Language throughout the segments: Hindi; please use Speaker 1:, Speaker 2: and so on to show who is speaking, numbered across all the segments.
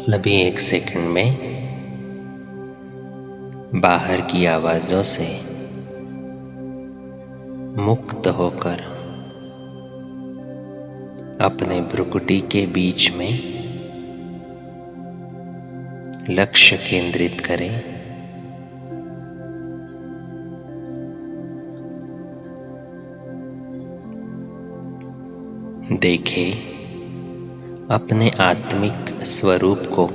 Speaker 1: अभी एक सेकंड में बाहर की आवाजों से मुक्त होकर अपने भ्रुकुटी के बीच में लक्ष्य केंद्रित करें। देखें अपने आत्मिक स्वरूप को।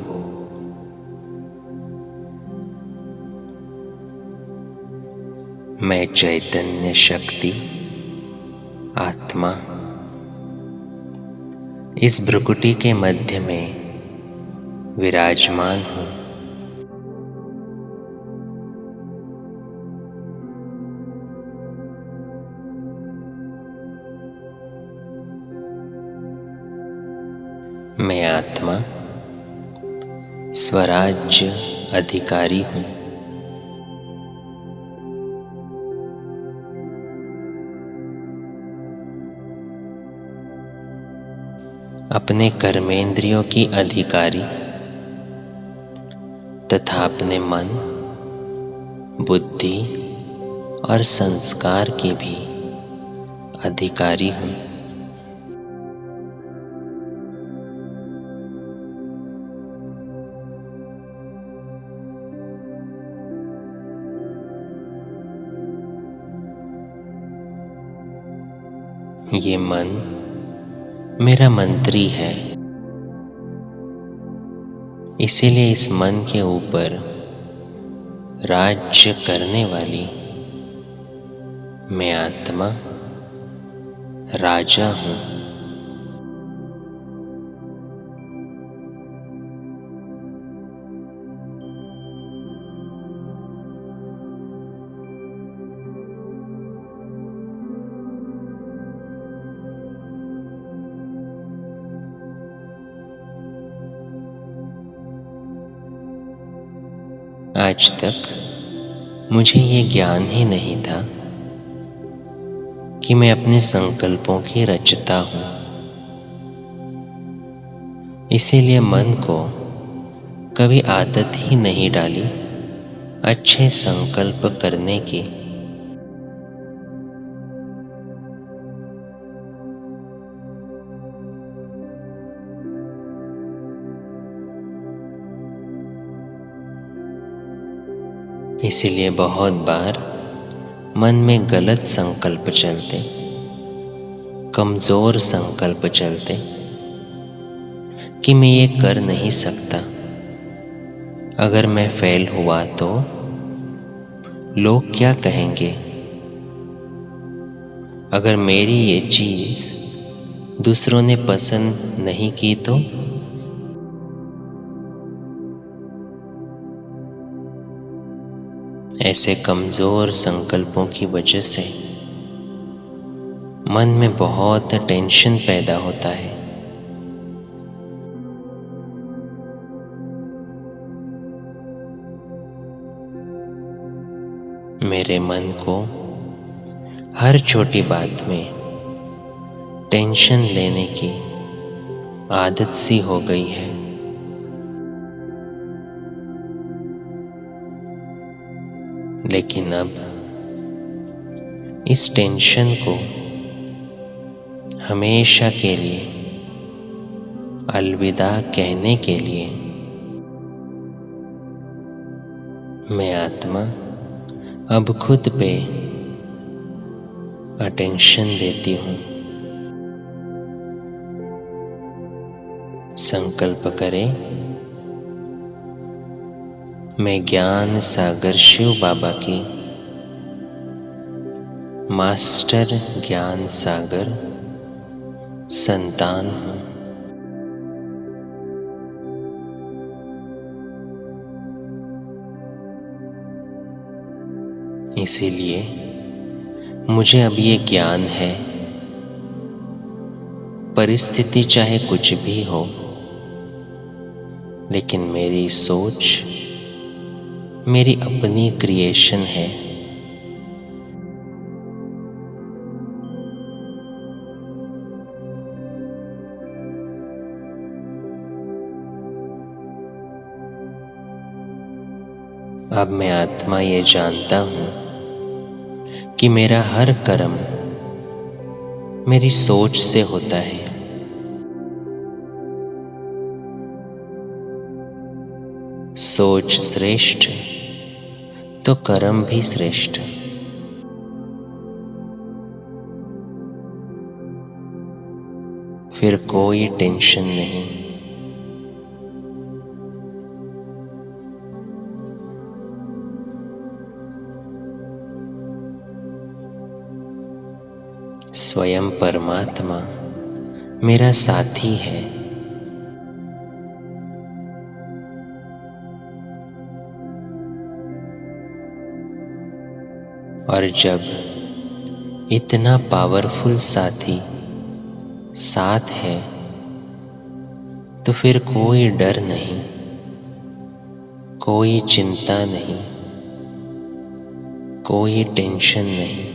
Speaker 1: मैं चैतन्य शक्ति आत्मा इस भ्रुकुटी के मध्य में विराजमान हूँ। मैं आत्मा स्वराज्य अधिकारी हूँ। अपने कर्मेंद्रियों की अधिकारी तथा अपने मन, बुद्धि और संस्कार की भी अधिकारी हूँ। ये मन मेरा मंत्री है, इसीलिए इस मन के ऊपर राज्य करने वाली मैं आत्मा राजा हूँ। आज तक मुझे ये ज्ञान ही नहीं था कि मैं अपने संकल्पों की रचता हूँ। इसीलिए मन को कभी आदत ही नहीं डाली अच्छे संकल्प करने की। इसीलिए बहुत बार मन में गलत संकल्प चलते, कमजोर संकल्प चलते कि मैं ये कर नहीं सकता, अगर मैं फेल हुआ तो लोग क्या कहेंगे, अगर मेरी ये चीज दूसरों ने पसंद नहीं की तो। ऐसे कमजोर संकल्पों की वजह से मन में बहुत टेंशन पैदा होता है। मेरे मन को हर छोटी बात में टेंशन लेने की आदत सी हो गई है। लेकिन अब इस टेंशन को हमेशा के लिए अलविदा कहने के लिए मैं आत्मा अब खुद पे अटेंशन देती हूँ। संकल्प करें, मैं ज्ञान सागर शिव बाबा की मास्टर ज्ञान सागर संतान हूँ। इसीलिए मुझे अब ये ज्ञान है, परिस्थिति चाहे कुछ भी हो, लेकिन मेरी सोच मेरी अपनी क्रिएशन है। अब मैं आत्मा ये जानता हूँ कि मेरा हर कर्म मेरी सोच से होता है। सोच श्रेष्ठ तो कर्म भी श्रेष्ठ। फिर कोई टेंशन नहीं। स्वयं परमात्मा मेरा साथी है। और जब इतना पावरफुल साथी साथ है तो फिर कोई डर नहीं, कोई चिंता नहीं, कोई टेंशन नहीं।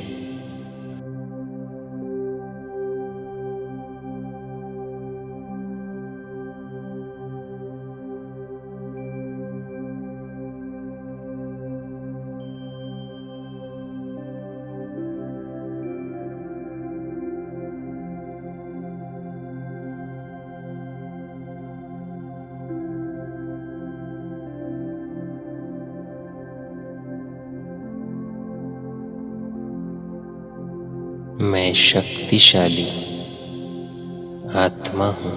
Speaker 1: मैं शक्तिशाली आत्मा हूँ।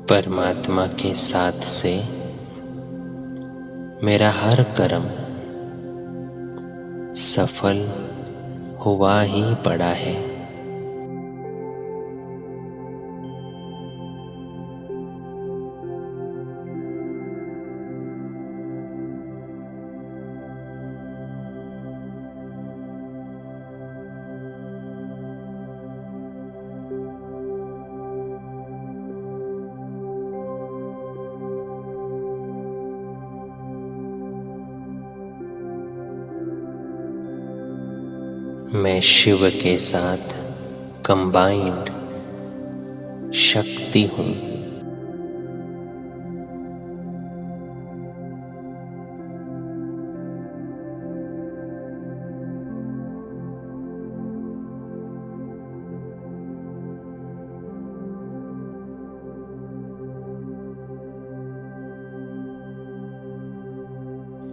Speaker 1: परमात्मा के साथ से मेरा हर कर्म सफल हुआ ही पड़ा है। मैं शिव के साथ कंबाइंड शक्ति हूँ।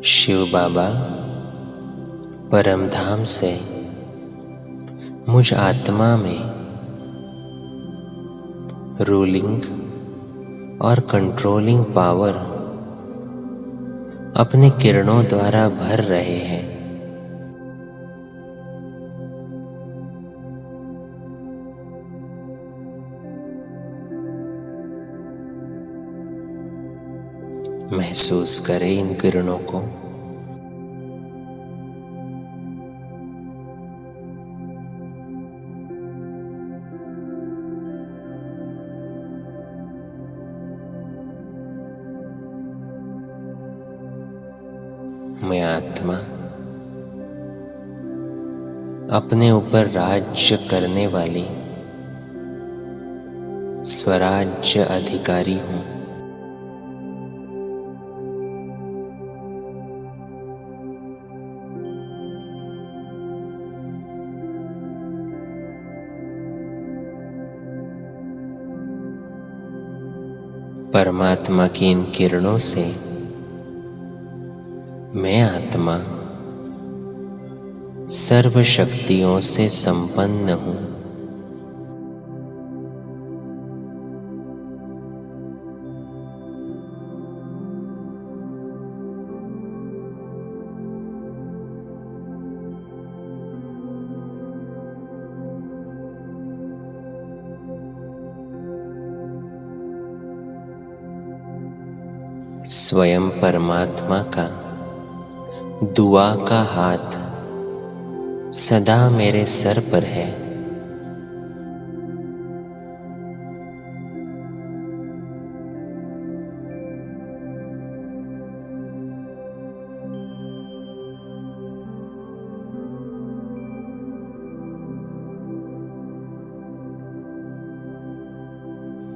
Speaker 1: शिव बाबा परमधाम से मुझ आत्मा में रूलिंग और कंट्रोलिंग पावर अपने किरणों द्वारा भर रहे हैं। महसूस करें इन किरणों को। मैं आत्मा अपने ऊपर राज्य करने वाली स्वराज्य अधिकारी हूँ। परमात्मा की इन किरणों से मैं आत्मा सर्व शक्तियों से संपन्न हूँ। स्वयं परमात्मा का दुआ का हाथ सदा मेरे सर पर है।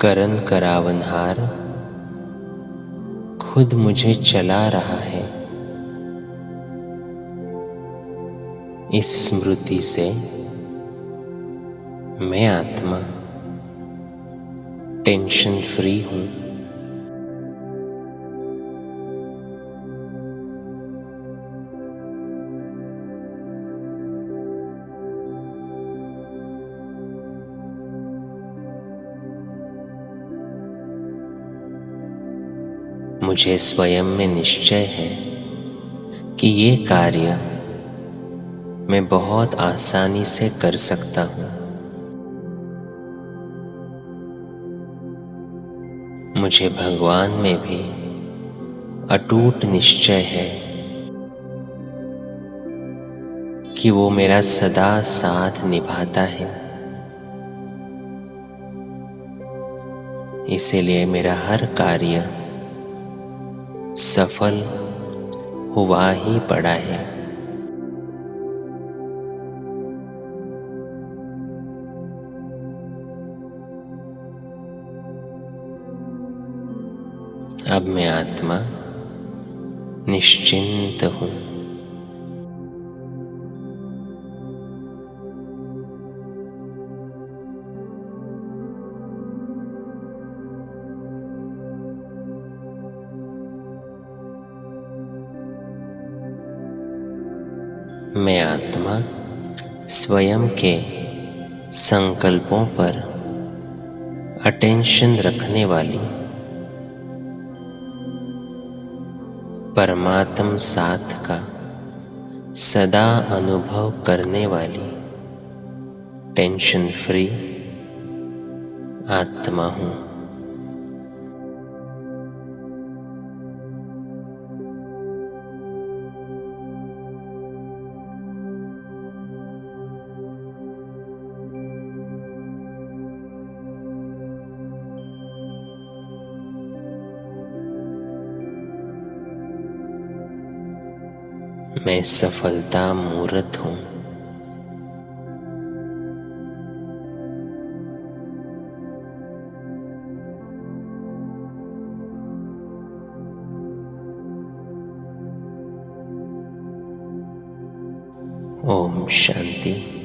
Speaker 1: करन करावनहार खुद मुझे चला रहा है। इस स्मृति से मैं आत्मा टेंशन फ्री हूं। मुझे स्वयं में निश्चय है कि ये कार्य मैं बहुत आसानी से कर सकता हूं। मुझे भगवान में भी अटूट निश्चय है कि वो मेरा सदा साथ निभाता है। इसीलिए मेरा हर कार्य सफल हुआ ही पड़ा है। अब मैं आत्मा निश्चिंत हूं। मैं आत्मा स्वयं के संकल्पों पर अटेंशन रखने वाली परमात्म साथ का सदा अनुभव करने वाली टेंशन फ्री आत्मा हूं। मैं सफलता मूर्त हूं। ओम शांति।